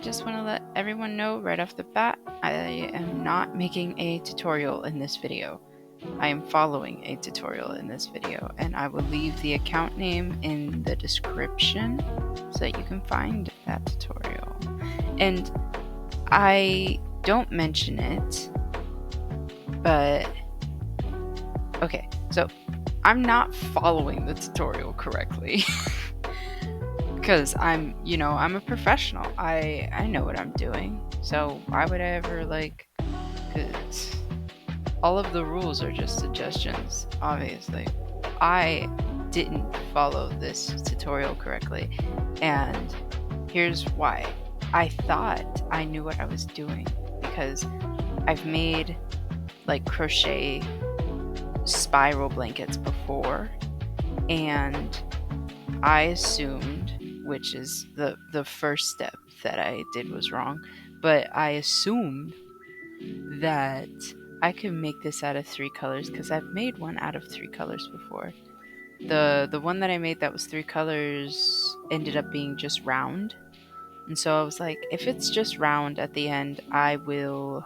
just want to let everyone know right off the bat, I am not making a tutorial in this video. I am following a tutorial in this video, and I will leave the account name in the description so that you can find that tutorial. And I don't mention it, but okay, so I'm not following the tutorial correctly. Because I'm a professional. I know what I'm doing. So why would I ever because all of the rules are just suggestions, obviously. I didn't follow this tutorial correctly, and here's why. I thought I knew what I was doing because I've made crochet spiral blankets before, and I assumed, which is the first step that I did was wrong, but I assumed that I could make this out of 3 colors because I've made one out of 3 colors before. The one that I made that was 3 colors ended up being just round, and so I was like, if it's just round at the end, I will,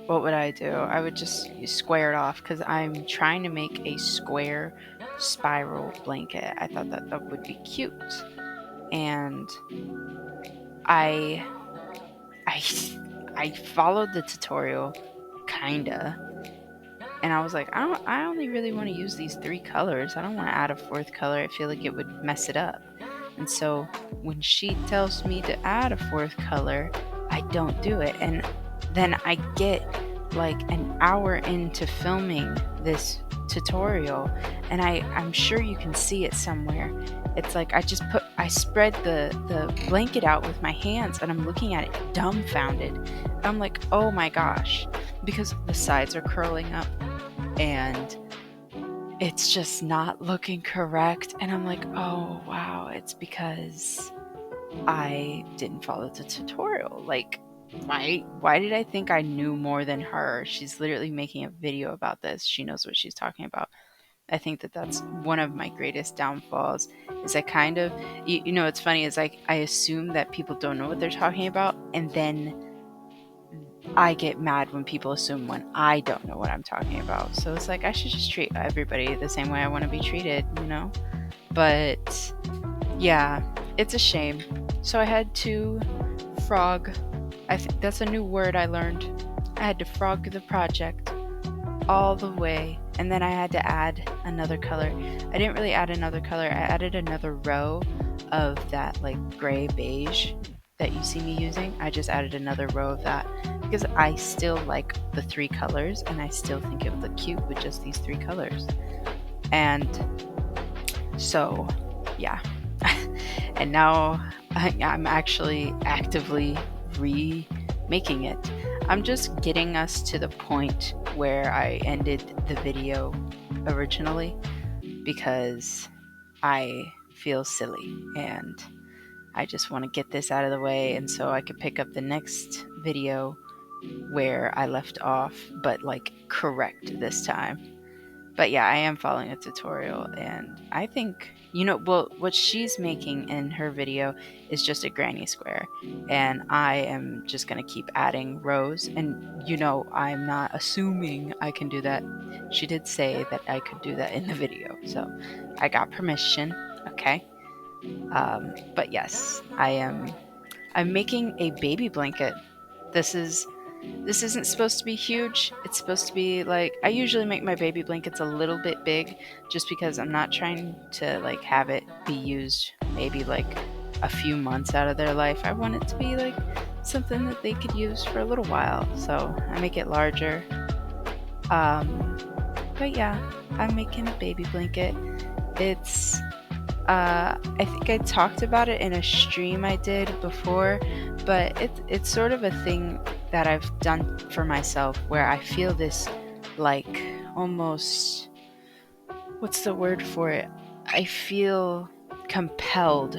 what would I do? I would just square it off because I'm trying to make a square spiral blanket. I thought that would be cute, and I I I followed the tutorial kinda, and I was like, I only really want to use these 3 colors. I don't want to add a 4th color. I feel like it would mess it up. And so when she tells me to add a 4th color, I don't do it. And then I get an hour into filming this tutorial, and I'm sure you can see it somewhere. It's like I spread the blanket out with my hands, and I'm looking at it dumbfounded. And I'm like, oh my gosh, because the sides are curling up and it's just not looking correct. And I'm like, oh wow, it's because I didn't follow the tutorial. Why did I think I knew more than her? She's literally making a video about this. She knows what she's talking about. I think that's one of my greatest downfalls, is I kind of, what's funny is I assume that people don't know what they're talking about, and then I get mad when people assume when I don't know what I'm talking about. So it's like I should just treat everybody the same way I want to be treated, But yeah, it's a shame. So I had to frog. I think that's a new word I learned. I had to frog the project all the way, and then I had to add another color. I didn't really add another color. I added another row of that gray beige that you see me using. I just added another row of that because I still like the 3 colors, and I still think it would look cute with just these 3 colors. And so yeah. And now I'm actually actively remaking it. I'm just getting us to the point where I ended the video originally because I feel silly and I just want to get this out of the way, and so I could pick up the next video where I left off, but correct this time. But yeah, I am following a tutorial, and I think, what she's making in her video is just a granny square, and I am just going to keep adding rows, and I'm not assuming I can do that. She did say that I could do that in the video, so I got permission, okay? But yes, I'm making a baby blanket. This isn't supposed to be huge. It's supposed to be I usually make my baby blankets a little bit big just because I'm not trying to have it be used maybe a few months out of their life. I want it to be something that they could use for a little while. So I make it larger. But yeah, I'm making a baby blanket. It's I think I talked about it in a stream I did before, but it's sort of a thing that I've done for myself where I feel this almost, what's the word for it? I feel compelled.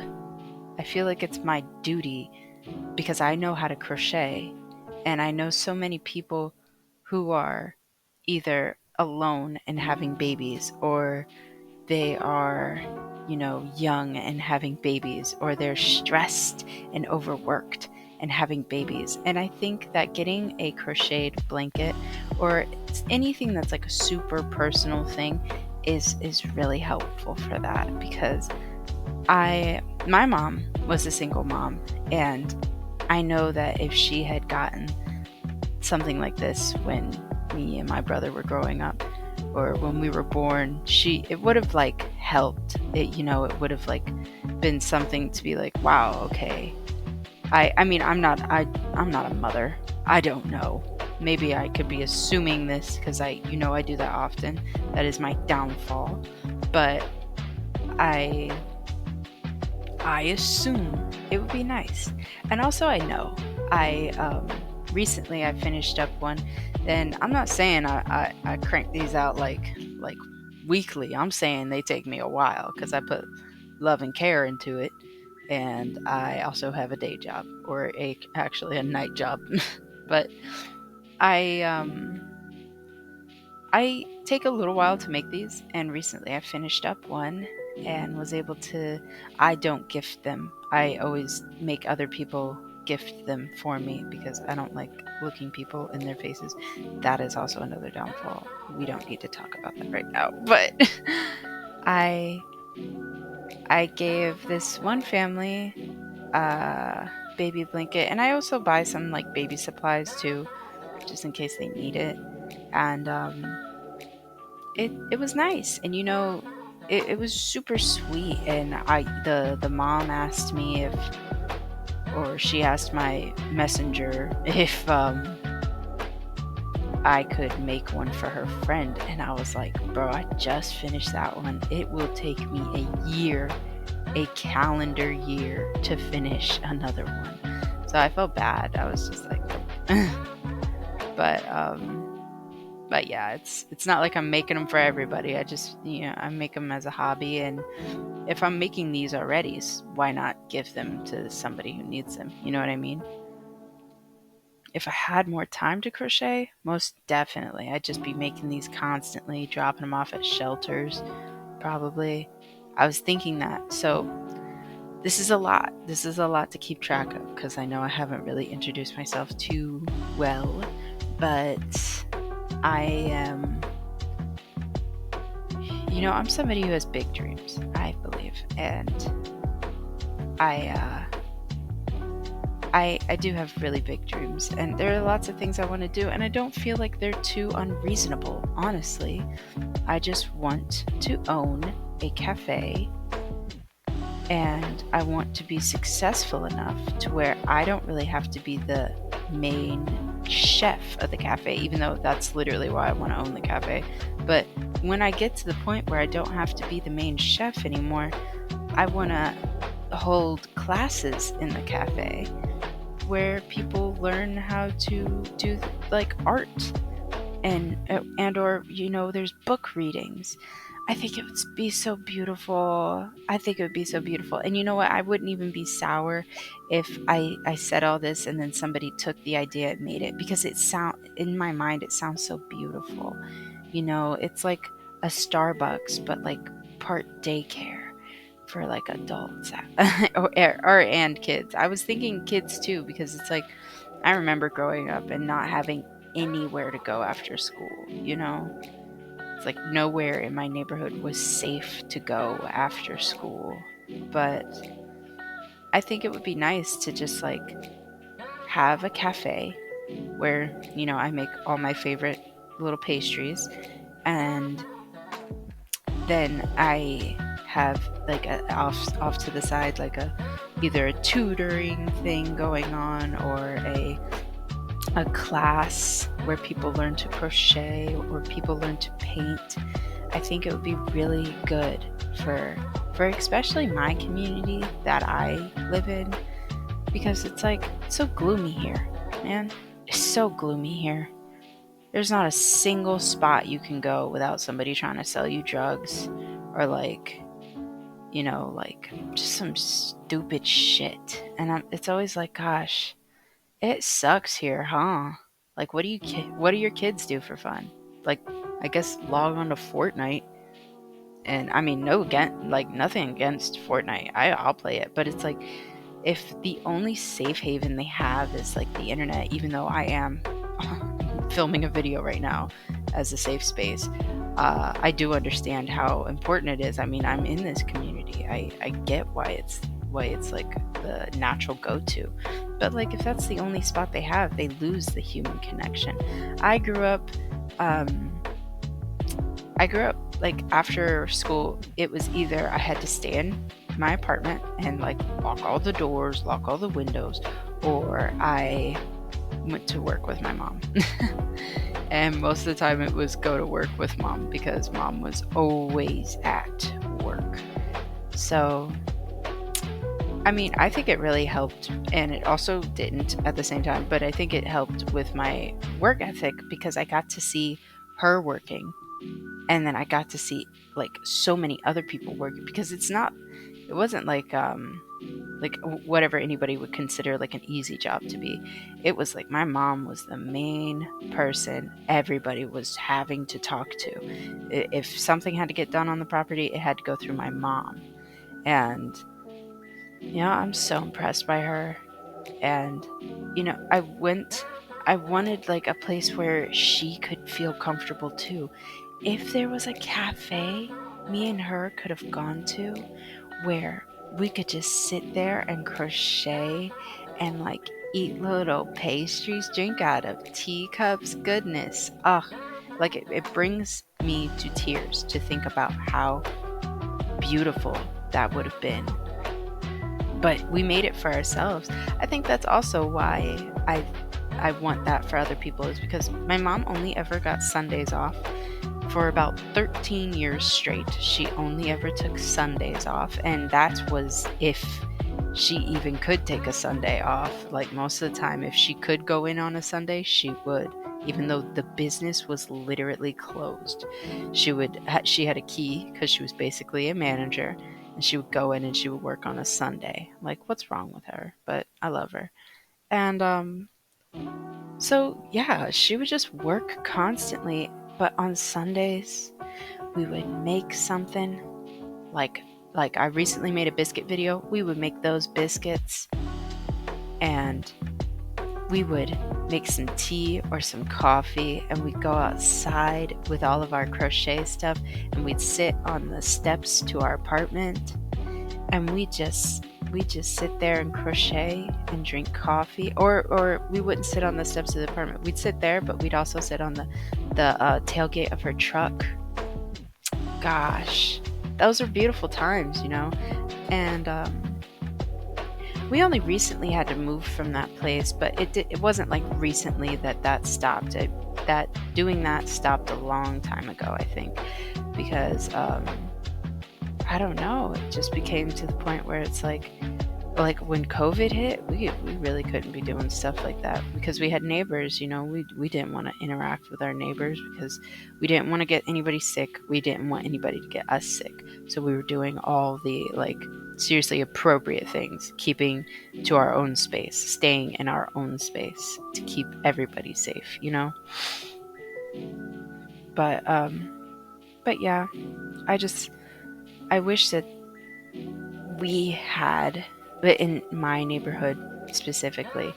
I feel like it's my duty because I know how to crochet, and I know so many people who are either alone and having babies, or they are young and having babies, or they're stressed and overworked and having babies. And I think that getting a crocheted blanket or anything that's like a super personal thing is really helpful for that, because my mom was a single mom, and I know that if she had gotten something like this when me and my brother were growing up, or when we were born, it would have like helped it. It would have like been something to be like, wow, okay. I mean, I'm not a mother. I don't know. Maybe I could be assuming this because I do that often. That is my downfall. But I I assume it would be nice. And also I know recently I finished up one, and I'm not saying I crank these out like weekly. I'm saying they take me a while because I put love and care into it, and I also have a day job, or actually a night job. But I I take a little while to make these, and recently I finished up one and was able to. I don't gift them. I always make other people gift them for me because I don't like looking people in their faces. That is also another downfall. We don't need to talk about that right now. But I I gave this one family a baby blanket, and I also buy some like baby supplies too, just in case they need it. And it was nice, and it was super sweet. And the mom asked me if, or she asked my messenger if I could make one for her friend, and I was like, bro, I just finished that one. It will take me a year, a calendar year, to finish another one. So I felt bad. I was just like but yeah, it's not like I'm making them for everybody. I just, I make them as a hobby, and if I'm making these already, why not give them to somebody who needs them? You know what I mean? If I had more time to crochet, most definitely I'd just be making these constantly, dropping them off at shelters, probably. I was thinking that. So this is a lot. This is a lot to keep track of, because I know I haven't really introduced myself too well, but I am, I'm somebody who has big dreams, I believe, and I, I do have really big dreams, and there are lots of things I want to do, and I don't feel like they're too unreasonable, honestly. I just want to own a cafe, and I want to be successful enough to where I don't really have to be the main chef of the cafe, even though that's literally why I want to own the cafe. But when I get to the point where I don't have to be the main chef anymore, I want to hold classes in the cafe where people learn how to do like art, and or there's book readings. I think it would be so beautiful. I think it would be so beautiful. And you know what? I wouldn't even be sour if I said all this and then somebody took the idea and made it, because in my mind it sounds so beautiful. It's like a Starbucks, but like part daycare for like adults or and kids. I was thinking kids too, because it's like I remember growing up and not having anywhere to go after school. It's like nowhere in my neighborhood was safe to go after school. But I think it would be nice to just like have a cafe where, I make all my favorite little pastries, and then I have like off to the side, like either a tutoring thing going on, or a class where people learn to crochet or people learn to paint. I think it would be really good for especially my community that I live in, because it's like it's so gloomy here, man. It's so gloomy here. There's not a single spot you can go without somebody trying to sell you drugs, or like just some stupid shit. And it's always like, gosh, it sucks here, huh? Like, what do your kids do for fun? Like, I guess log on to Fortnite. And I mean, no, again, like nothing against Fortnite. I'll play it, but it's like if the only safe haven they have is like the internet, even though I am filming a video right now as a safe space, I do understand how important it is. I mean, I'm in this community. I get why it's like the natural go-to. But like if that's the only spot they have, they lose the human connection. I grew up um I grew up like after school, it was either I had to stay in my apartment and like lock all the doors, lock all the windows, or I went to work with my mom. And most of the time it was go to work with mom because mom was always at work. So, I mean, I think it really helped, and it also didn't at the same time, but I think it helped with my work ethic because I got to see her working, and then I got to see like so many other people working because it wasn't like whatever anybody would consider like an easy job to be. It was like my mom was the main person everybody was having to talk to. If something had to get done on the property, it had to go through my mom. And I'm so impressed by her. And I wanted like a place where she could feel comfortable too. If there was a cafe me and her could have gone to where we could just sit there and crochet and like eat little pastries, drink out of teacups, goodness. Ugh, like it brings me to tears to think about how beautiful that would have been. But we made it for ourselves. I think that's also why I want that for other people, is because my mom only ever got Sundays off for about 13 years straight. She only ever took Sundays off, and that was if she even could take a Sunday off. Like most of the time, if she could go in on a Sunday, she would, even though the business was literally closed. She had a key because she was basically a manager, and she would go in and she would work on a Sunday. Like, what's wrong with her? But I love her. And so yeah, she would just work constantly, but on Sundays we would make something like I recently made a biscuit video. We would make those biscuits and we would make some tea or some coffee, and we'd go outside with all of our crochet stuff, and we'd sit on the steps to our apartment, and we just sit there and crochet and drink coffee. Or we wouldn't sit on the steps of the apartment. We'd sit there, but we'd also sit on the tailgate of her truck. Gosh, those are beautiful times, And we only recently had to move from that place, but it wasn't like recently that stopped. That doing that stopped a long time ago, I think, because I don't know. It just became to the point where it's like when COVID hit, we really couldn't be doing stuff like that because we had neighbors. We didn't want to interact with our neighbors because we didn't want to get anybody sick. We didn't want anybody to get us sick. So we were doing all the like seriously appropriate things, keeping to our own space, staying in our own space to keep everybody safe. But yeah, I wish that we had, but in my neighborhood specifically,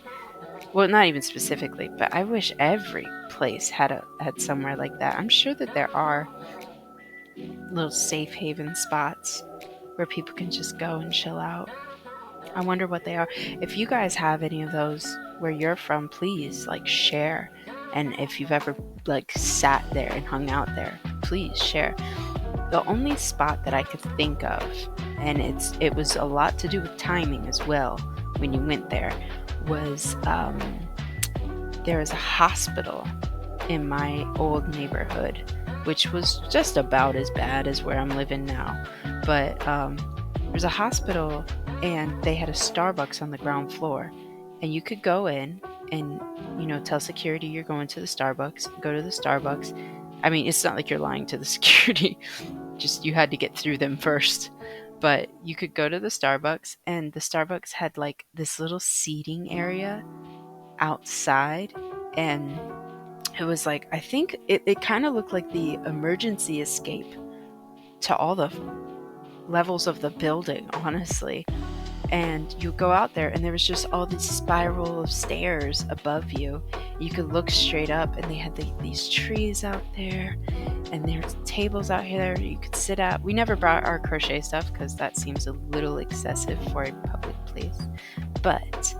well, not even specifically, but I wish every place had somewhere like that. I'm sure that there are little safe haven spots where people can just go and chill out. I wonder what they are. If you guys have any of those where you're from, please like share. And if you've ever like sat there and hung out there, please share. The only spot that I could think of, and it was a lot to do with timing as well when you went there, was there was a hospital in my old neighborhood, which was just about as bad as where I'm living now. But there's a hospital, and they had a Starbucks on the ground floor, and you could go in and tell security you're going to the Starbucks. Go to the Starbucks. I mean, it's not like you're lying to the security. Just you had to get through them first. But you could go to the Starbucks, and the Starbucks had like this little seating area outside, and it was like, I think it kind of looked like the emergency escape to all the levels of the building, honestly. And you go out there and there was just all these spiral of stairs above you. You could look straight up, and they had these trees out there, and there's tables out here you could sit at. We never brought our crochet stuff because that seems a little excessive for a public place, but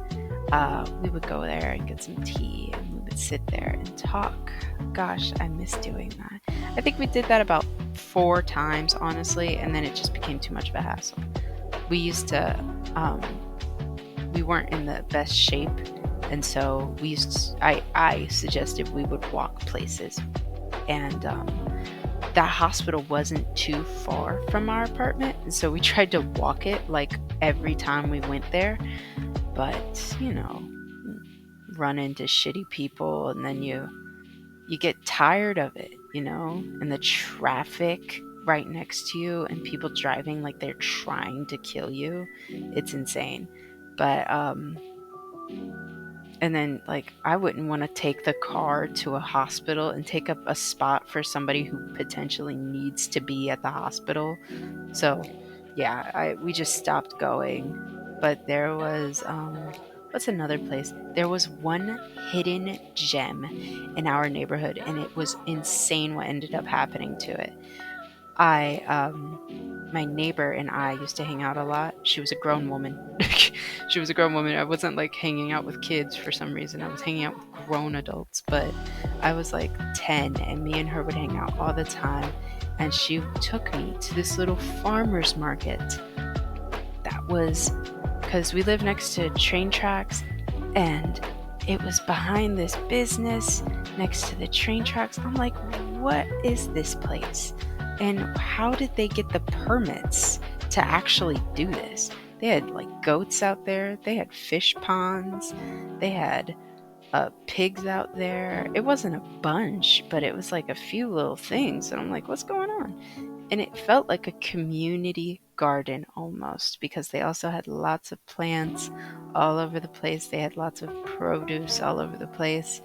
we would go there and get some tea, and we would sit there and talk. Gosh, I miss doing that. I think we did that about 4 times, honestly, and then it just became too much of a hassle. We used to, we weren't in the best shape, and so I suggested we would walk places, and that hospital wasn't too far from our apartment, and so we tried to walk it like every time we went there, but run into shitty people, and then you get tired of it, and the traffic right next to you, and people driving like they're trying to kill you. It's insane. But and then, like, I wouldn't want to take the car to a hospital and take up a spot for somebody who potentially needs to be at the hospital. So yeah, we just stopped going. But there was what's another place? There was one hidden gem in our neighborhood, and it was insane what ended up happening to it. My neighbor and I used to hang out a lot. She was a grown woman. She was a grown woman. I wasn't like hanging out with kids for some reason. I was hanging out with grown adults, but I was like 10, and me and her would hang out all the time. And she took me to this little farmer's market that was, because we live next to train tracks, and it was behind this business next to the train tracks. I'm like, what is this place? And how did they get the permits to actually do this? They had like goats out there. They had fish ponds. They had pigs out there. It wasn't a bunch, but it was like a few little things. And I'm like, what's going on? And it felt like a community garden almost, because they also had lots of plants all over the place. They had lots of produce all over the place,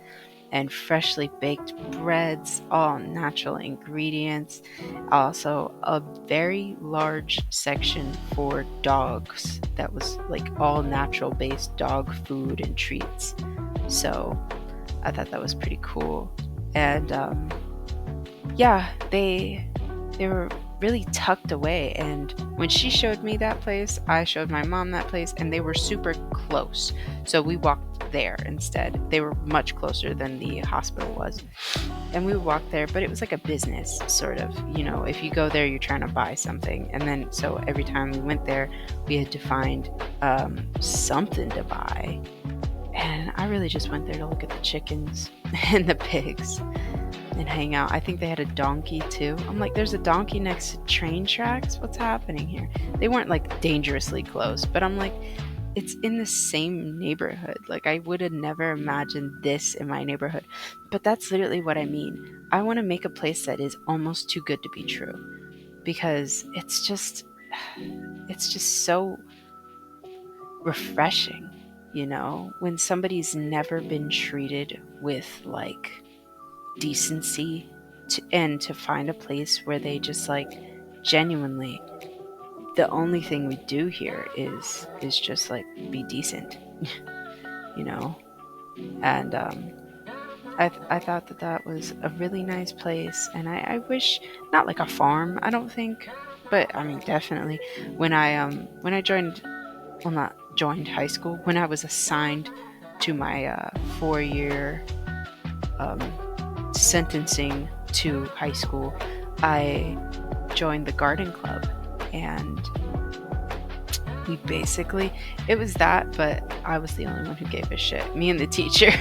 and freshly baked breads, all natural ingredients. Also, a very large section for dogs that was like all natural based dog food and treats. So I thought that was pretty cool. And yeah, they were really tucked away, and when she showed me that place, I showed my mom that place, and they were super close, so we walked there instead. They were much closer than the hospital was, and we walked there, but it was like a business sort of, if you go there you're trying to buy something, and then so every time we went there we had to find something to buy, and I really just went there to look at the chickens and the pigs and hang out. I think they had a donkey too. I'm like, there's a donkey next to train tracks? What's happening here? They weren't like dangerously close, but I'm like, it's in the same neighborhood. Like, I would have never imagined this in my neighborhood. But that's literally what I mean. I want to make a place that is almost too good to be true, because it's just so refreshing, when somebody's never been treated with like decency, and to find a place where they just like genuinely, the only thing we do here is just like be decent. And I thought that was a really nice place, and I wish, not like a farm, I don't think, but I mean definitely when I joined, well, not joined high school, when I was assigned to my 4-year sentencing to high school, I joined the garden club, and it was that, but I was the only one who gave a shit, me and the teacher.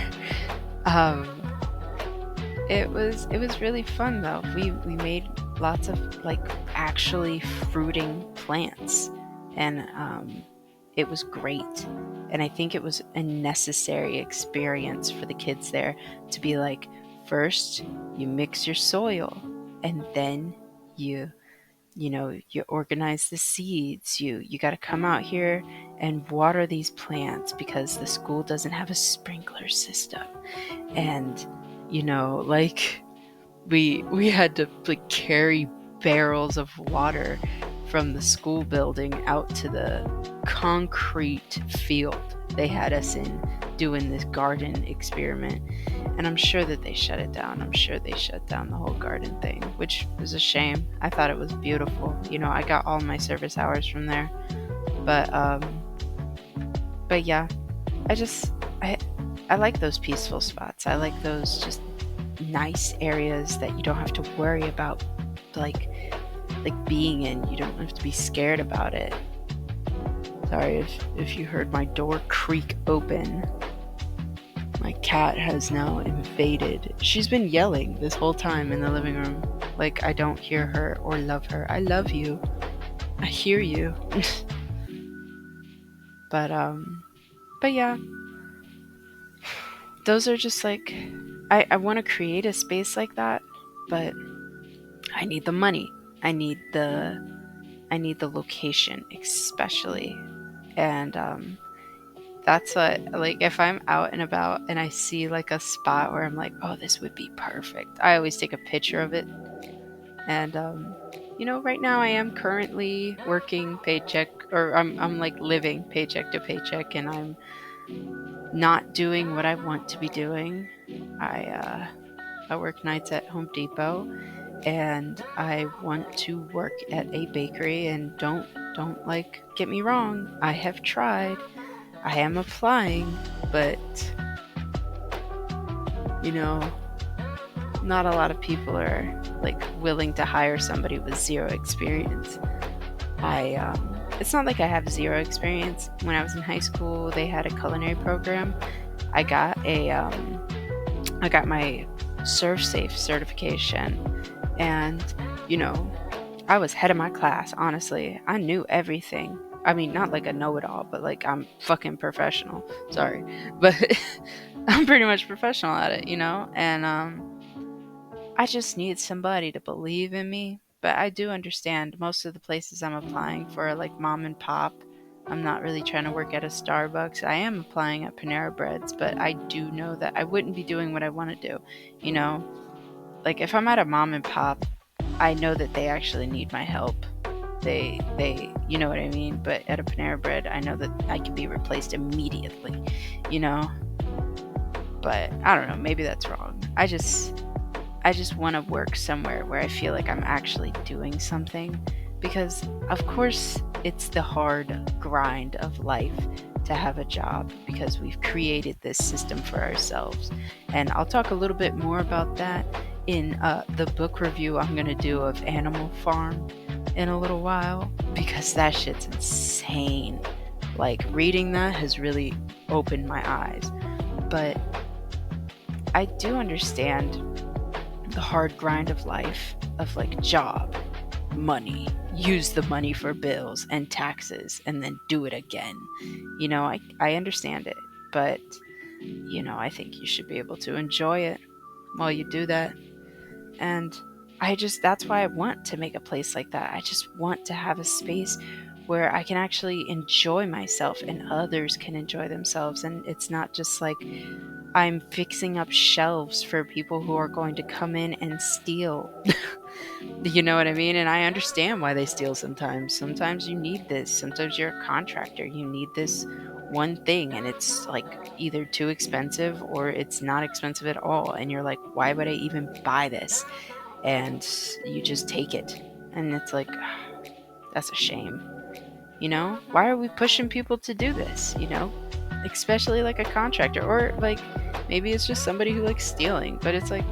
It was really fun though. We made lots of like actually fruiting plants, and it was great. And I think it was a necessary experience for the kids there to be like, first you mix your soil, and then you organize the seeds. You got to come out here and water these plants because the school doesn't have a sprinkler system. And like we had to like carry barrels of water from the school building out to the concrete field they had us in doing this garden experiment. And I'm sure that they shut it down. I'm sure they shut down the whole garden thing, which was a shame. I thought it was beautiful. I got all my service hours from there. But yeah, I like those peaceful spots. I like those just nice areas that you don't have to worry about like being in. You don't have to be scared about it. Sorry if you heard my door creak open. My cat has now invaded. She's been yelling this whole time in the living room. Like I don't hear her or love her. I love you. I hear you. But yeah. Those are just like I want to create a space like that, but I need the money. I need the location especially. And that's what, like, if I'm out and about and I see like a spot where I'm like, oh, this would be perfect, I always take a picture of it. And right now I am currently working paycheck, or I'm like living paycheck to paycheck, and I'm not doing what I want to be doing. I work nights at Home Depot, and I want to work at a bakery. And don't like get me wrong, I have tried. I am applying, but not a lot of people are like willing to hire somebody with zero experience. It's not like I have zero experience. When I was in high school, they had a culinary program. I got my Serve Safe certification, and I was head of my class. Honestly, I knew everything. I mean, not like a know-it-all, but like I'm fucking professional. Sorry, but I'm pretty much professional at it, and I just need somebody to believe in me. But I do understand most of the places I'm applying for are like mom and pop. I'm not really trying to work at a Starbucks. I am applying at Panera Breads, but I do know that I wouldn't be doing what I want to do. Like if I'm at a mom and pop, I know that they actually need my help. They you know what I mean? But at a Panera Bread, I know that I can be replaced immediately, But I don't know, maybe that's wrong. I just want to work somewhere where I feel like I'm actually doing something, because of course it's the hard grind of life to have a job, because we've created this system for ourselves. And I'll talk a little bit more about that in the book review I'm going to do of Animal Farm in a little while, because that shit's insane. Like reading that has really opened my eyes. But I do understand the hard grind of life, of like job, money, use the money for bills and taxes, and then do it again. I understand it, but I think you should be able to enjoy it while you do that. And that's why I want to make a place like that. I just want to have a space where I can actually enjoy myself and others can enjoy themselves. And it's not just like I'm fixing up shelves for people who are going to come in and steal. You know what I mean? And I understand why they steal sometimes. Sometimes you need this. Sometimes you're a contractor. You need this one thing, and it's like either too expensive or it's not expensive at all. And you're like, why would I even buy this? And you just take it. And it's like, that's a shame. Why are we pushing people to do this? Especially like a contractor, or like maybe it's just somebody who likes stealing. But it's like,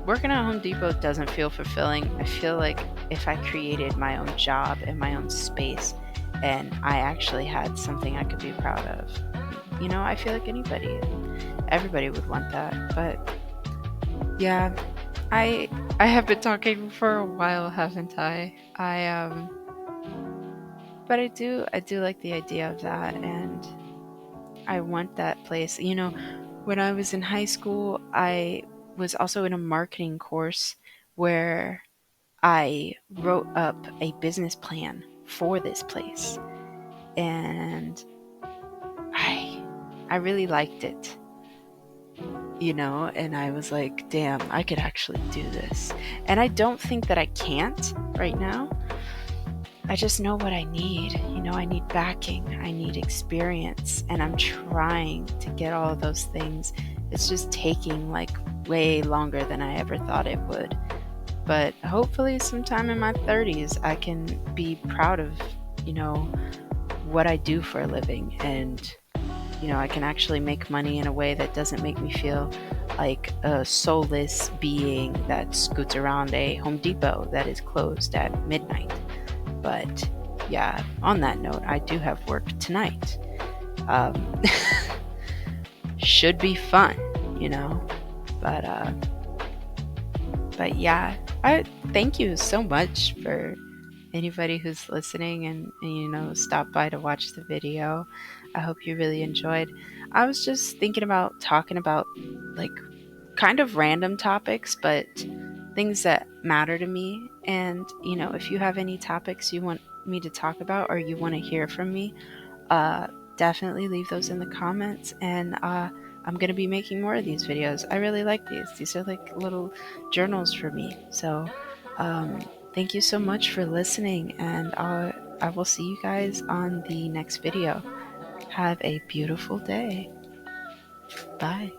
working at Home Depot doesn't feel fulfilling. I feel like if I created my own job and my own space and I actually had something I could be proud of, I feel like everybody would want that. But yeah, I have been talking for a while, haven't I? But I do like the idea of that, and I want that place. When I was in high school, I was also in a marketing course where I wrote up a business plan for this place, and I really liked it. and I was like, damn, I could actually do this. And I don't think that I can't right now. I just know what I need. I need backing, I need experience, and I'm trying to get all of those things. It's just taking like way longer than I ever thought it would. But hopefully, sometime in my 30s, I can be proud of, what I do for a living. And, I can actually make money in a way that doesn't make me feel like a soulless being that scoots around a Home Depot that is closed at midnight. But yeah, on that note, I do have work tonight. Um, should be fun, you know. But yeah, I thank you so much for anybody who's listening and stop by to watch the video. I hope you really enjoyed. I was just thinking about talking about like kind of random topics, but things that matter to me. And if you have any topics you want me to talk about or you want to hear from me, uh, definitely leave those in the comments. And I'm going to be making more of these videos. I really like these. These are like little journals for me. So thank you so much for listening. And I will see you guys on the next video. Have a beautiful day. Bye.